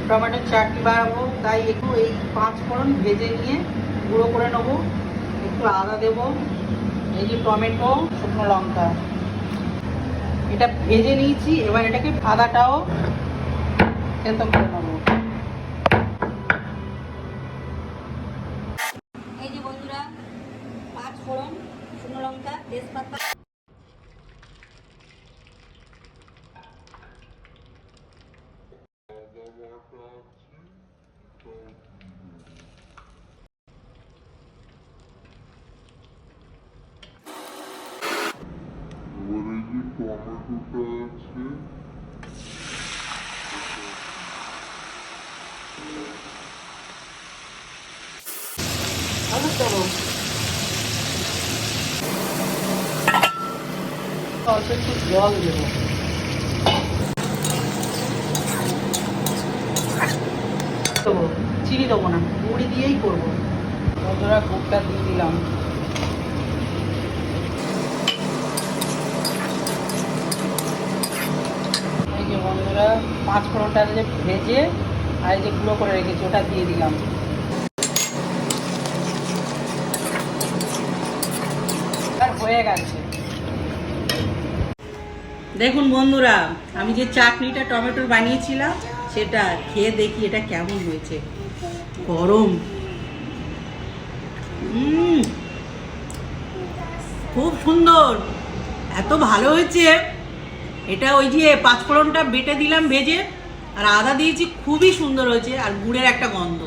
টমেটোর চাটনি বানাবো, তাই একটু এই 5 ফোড়ন ভেজে নিয়ে গুঁড়ো করে নেবো। একটু আদা দেবো, এই যে টমেটো, শুকনো লঙ্কা, এটা ভেজে নিয়েছি। এবার এটাকে আদাটাও সেদ্ধ করে নেবো। এই যে বন্ধুরা, 5 ফোড়ন, শুকনো লঙ্কা, তেজপাতা, অল্প একটু জল দেবো। দেবো, চিনি দেবো না, গুঁড়ি দিয়েই করবো। বন্ধুরা গুড়টা দিয়ে দিলাম। এই যে বন্ধুরা 5 ফোড়নটা যে ভেজে আর এই যে গুঁড়ো করে রেখেছি ওটা দিয়ে দিলাম। আর হয়ে গেছে। দেখুন বন্ধুরা, আমি যে চাটনিটা টমেটোর বানিয়েছিলাম সেটা খেয়ে দেখি এটা কেমন হয়েছে। গরম, খুব সুন্দর, এত ভালো হয়েছে। এটা ওই যে 5 ফোড়নটা বেটে দিলাম ভেজে, আর আদা দিয়েছি, খুবই সুন্দর হয়েছে, আর গুড়ের একটা গন্ধ।